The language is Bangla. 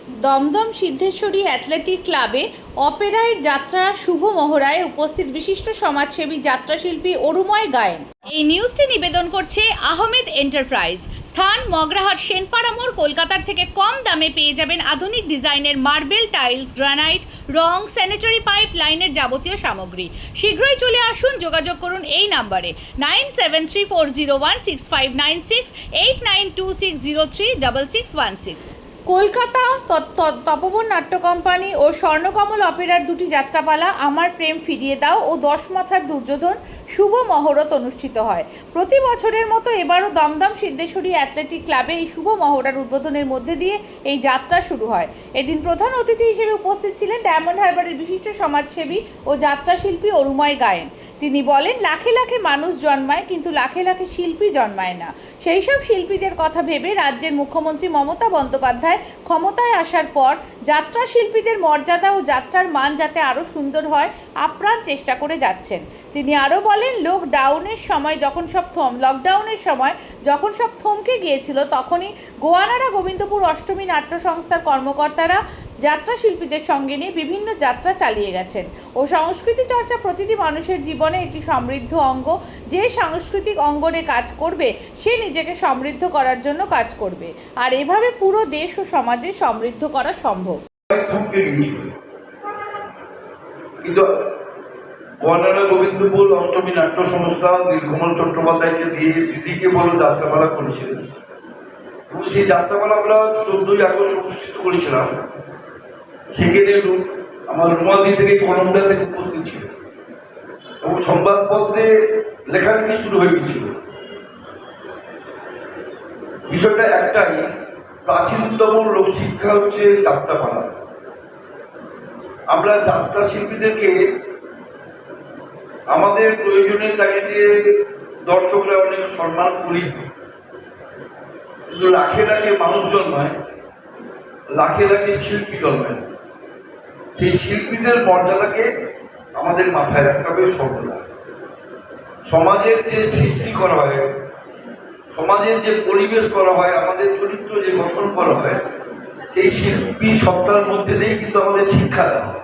দমদম সিদ্ধেশ্বরী অ্যাথলেটিক ক্লাবে অপেরার যাত্রা শুভ মহড়ায় উপস্থিত বিশিষ্ট সমাজসেবী যাত্রাশিল্পী অরুময় গায়েন। এই নিউজটি নিবেদন করছে আহমেদ এন্টারপ্রাইজ। স্থান মগরাহাট সেনপাড়া মোড়। কলকাতার থেকে কম দামে পেয়ে যাবেন আধুনিক ডিজাইনের মার্বেল, টাইলস, গ্রানাইট, রং, স্যানিটারি পাইপ লাইনের যাবতীয় সামগ্রী। শীঘ্রই চলে আসুন, যোগাযোগ করুন এই নম্বরে 9734016596, 8926036616। কলকাতা তপবন নাট্য কোম্পানি ও স্বর্ণকমল অপেরার দুটি যাত্রাপালা আমার প্রেম ফিরিয়ে দাও ও 10 মাথার দুর্যোধন শুভ মহরত অনুষ্ঠিত হয়। প্রতি বছরের মতো এবারও দমদম সিদ্ধেশ্বরী অ্যাথলেটিক ক্লাবে এই শুভ মহড়ার উদ্বোধনের মধ্যে দিয়ে এই যাত্রা শুরু হয়। এদিন প্রধান অতিথি হিসেবে উপস্থিত ছিলেন ডায়মন্ড হারবারের বিশিষ্ট সমাজসেবী ও যাত্রাশিল্পী অরুময় গায়েন। তিনি বলেন, লাখে লাখে মানুষ জন্মায় কিন্তু লাখে লাখে শিল্পী জন্মায় না। সেই সব শিল্পীদের কথা ভেবে রাজ্যের মুখ্যমন্ত্রী মমতা বন্দ্যোপাধ্যায় ক্ষমতায় আসার পর যাত্রা শিল্পীদের মর্যাদা ও যাত্রার মান যাতে আরও সুন্দর হয় আপ্রাণ চেষ্টা করে যাচ্ছেন। তিনি আরও বলেন, লকডাউনের সময় যখন সব থমকে গিয়েছিল তখনই গোয়ানারা গোবিন্দপুর অষ্টমী নাট্য সংস্থার কর্মকর্তারা যাত্রা শিল্পীদের সঙ্গে নিয়ে বিভিন্ন যাত্রা চালিয়ে গেছেন ও সংস্কৃতি চর্চা প্রতিটি মানুষের জীবনে একটি সমৃদ্ধ অঙ্গ। যে সাংস্কৃতিক অঙ্গনে কাজ করবে সে নিজেকে সমৃদ্ধ করার জন্য কাজ করবে, আর এভাবে পুরো দেশ ও সমাজে সমৃদ্ধ করা সম্ভব। গোয়ানারা গোবিন্দপুর অষ্টমী নাট্য সংস্থা নীলকমল চট্টোপাধ্যায়কে দিয়ে দিদিকে বলো যাত্রাপালা করেছিলেন এবং সেই যাত্রাপালা আমরা 14ই আগস্ট অনুষ্ঠিত করেছিলাম। সেখানে আমার রুমাদি থেকে কলমদা থেকে উপস্থিত ছিল এবং সংবাদপত্রে লেখালেখি শুরু হয়ে গিয়েছিল। বিষয়টা একটাই, প্রাচীনতম লোকশিক্ষা হচ্ছে যাত্রাপালা। আমরা যাত্রা শিল্পীদেরকে আমাদের প্রয়োজনের তাগিদে দর্শকরা অনেক সম্মান করি, কিন্তু লাখে লাখে মানুষ জন্মায়, লাখে লাখে শিল্পী জন্মায়। সেই শিল্পীদের মর্যাদাকে আমাদের মাথায় রাখতে হবে সর্বদা। সমাজের যে সৃষ্টি করা হয়, সমাজের যে পরিবেশ করা হয়, আমাদের চরিত্র যে গঠন করা হয়, সেই শিল্পী সত্তার মধ্যে দিয়েই কিন্তু আমাদের শিক্ষা দেওয়া হয়।